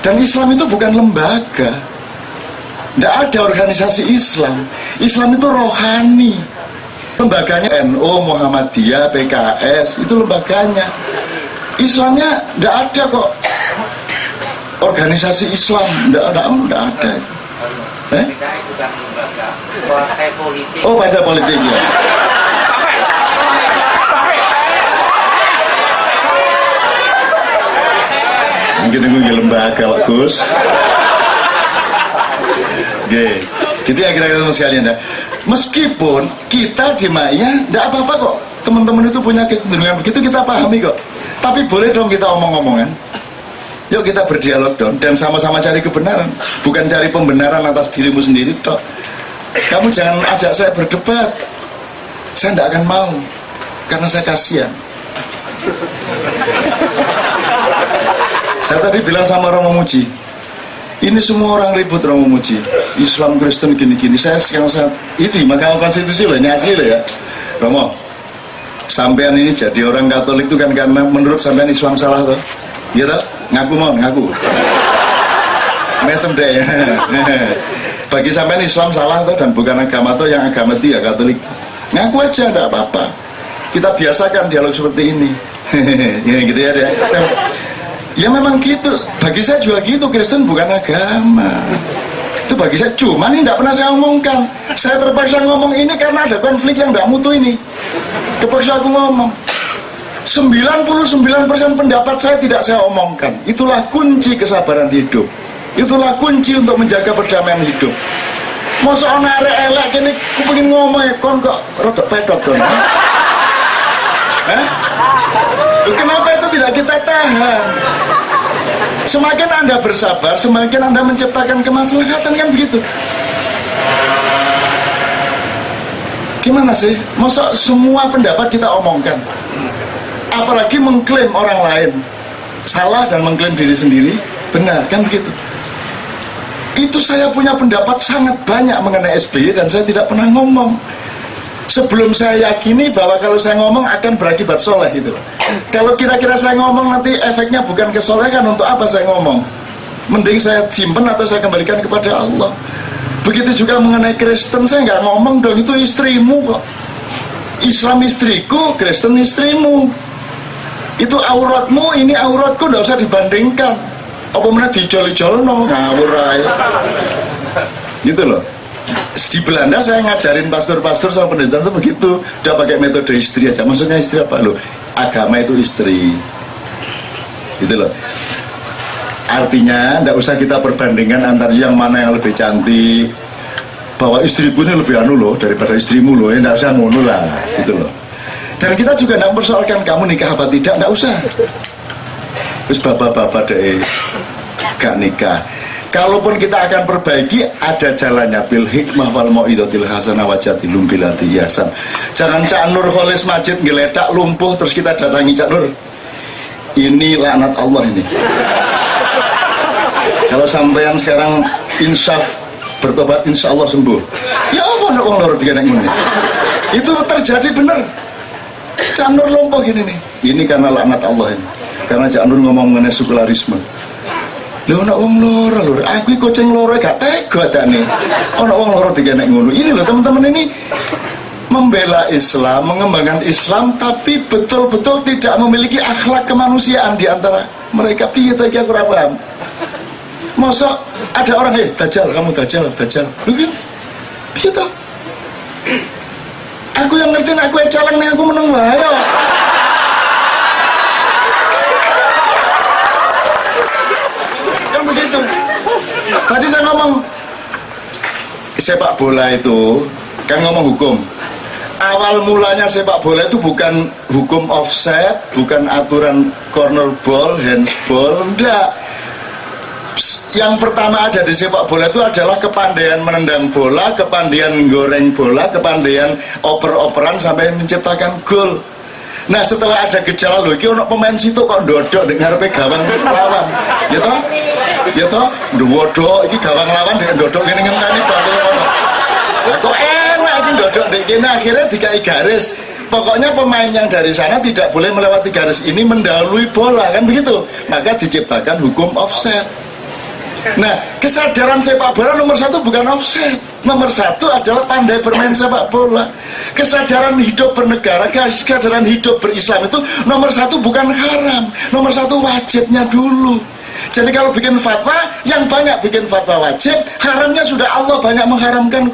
Dan Islam itu bukan lembaga. Tidak ada organisasi Islam. Islam itu rohani. Lembaganya NU, Muhammadiyah, PKS, itu lembaganya. Islamnya tidak ada kok. Organisasi Islam tidak ada. Oh, partai politik ya. Mungkin itu lembaga Pak Gus. Oke, gitu ya kira-kira sekalian ya. Meskipun kita di Maya tidak apa-apa kok, teman-teman itu punya kecenderungan begitu, kita pahami kok. Tapi boleh dong kita omong-omongan. Yuk kita berdialog dong dan sama-sama cari kebenaran, bukan cari pembenaran atas dirimu sendiri toh. Kamu jangan ajak saya berdebat, saya tidak akan mau karena saya kasihan. Saya tadi bilang sama Romo Muji, ini semua orang ribut Romo Muji, Islam Kristen gini-gini. Saya itu Mahkamah Konstitusi loh, ini asli loh ya. Romo, sampean ini jadi orang Katolik itu kan karena menurut sampean Islam salah tuh, gitu? Ngaku. Mesem deh. Bagi sampean Islam salah tuh dan bukan agama tuh, yang agama itu ya Katolik. Ngaku aja, enggak apa-apa. Kita biasakan dialog seperti ini. Ya gitu ya deh. Ya memang gitu, bagi saya juga gitu, Kristen bukan agama. Itu bagi saya, cuma ini tidak pernah saya omongkan. Saya terpaksa ngomong ini karena ada konflik yang tidak mutu ini. Terpaksa aku ngomong. 99% pendapat saya tidak saya omongkan. Itulah kunci kesabaran hidup. Itulah kunci untuk menjaga perdamaian hidup. Masa ana arek elek kene ku pengen ngomong kon kok rada pedot kon. Kenapa itu tidak kita tahan? Semakin Anda bersabar, semakin Anda menciptakan kemaslahatan, kan begitu. Gimana sih? Masa semua pendapat kita omongkan? Apalagi mengklaim orang lain salah dan mengklaim diri sendiri benar, kan begitu. Itu saya punya pendapat sangat banyak mengenai SBY dan saya tidak pernah ngomong. Sebelum saya yakini bahwa kalau saya ngomong akan berakibat soleh gitu. Kalau kira-kira saya ngomong nanti efeknya bukan kesolehan, untuk apa saya ngomong? Mending saya simpen atau saya kembalikan kepada Allah. Begitu juga mengenai Kristen, saya nggak ngomong dong, itu istrimu kok. Islam istriku, Kristen istrimu. Itu auratmu, ini auratku, nggak usah dibandingkan. Apa mana dijol-jolno, ngawur aja. Gitu loh. Di Belanda saya ngajarin pastor-pastor sama pendeta itu begitu, udah pakai metode istri aja. Maksudnya istri apa lo? Agama itu istri. gitu loh. Artinya tidak usah kita perbandingkan antara yang mana yang lebih cantik, bahwa istriku ini lebih anu loh daripada istrimu loh, ya tidak usah ngono lah, gitu loh. Dan kita juga tidak mempersoalkan kamu nikah apa tidak, tidak usah. Terus bapak-bapak deh gak nikah. Kalaupun kita akan perbaiki, ada jalannya, bil hikmah wal mau'izatil hasanah wajatilum bilati yasan. Jangan Cak Nur Kholis Majid ngeledak lumpuh terus kita datangi Cak Nur. Ini laknat Allah ini. Kalau sampean sekarang insaf bertobat, insya Allah sembuh. Ya Allah, nak wong loro tiga nek ngene. Itu terjadi benar. Cak Nur lumpuh gini nih. Ini karena laknat Allah ini. Karena Cak Nur ngomong mengenai sekularisme. Lho ana wong loro, aku iki kucing loro gak tega tane. Ana wong loro tiga nek ngono. Ini loh teman-teman, ini membela Islam, mengembangkan Islam, tapi betul-betul tidak memiliki akhlak kemanusiaan di antara mereka. Piye ta iki aku ora paham. Masa ada orang, dajjal, kamu dajjal. Lho kan? Piye ta? Aku yang ngerti nek aku caleng nek aku meneng wae. Begitu. Tadi saya ngomong sepak bola itu kan ngomong hukum. Awal mulanya sepak bola itu bukan hukum offset, bukan aturan corner ball, handsball, enggak. Yang pertama ada di sepak bola itu adalah kepandaian menendang bola, kepandaian goreng bola, kepandaian oper-operan sampai menciptakan gol. Nah setelah ada gejala loh, iki ono pemain situ kok ndodok ning ngarepe gawang lawan. Ya toh? Ya toh, ndodok iki gawang lawan nek ndodok kene ngenteni batu ngono. Lah kok enak iki ndodok ndek kene, akhirnya dikai garis. Pokoknya pemain yang dari sana tidak boleh melewati garis ini mendahului bola, kan begitu. Maka diciptakan hukum offset. Nah, kesadaran sepak bola nomor satu bukan offset. Nomor satu adalah pandai bermain sepak bola. Kesadaran hidup bernegara, kesadaran hidup berislam itu nomor satu bukan haram. Nomor satu wajibnya dulu. Jadi kalau bikin fatwa, yang banyak bikin fatwa wajib, haramnya sudah Allah banyak mengharamkan kok.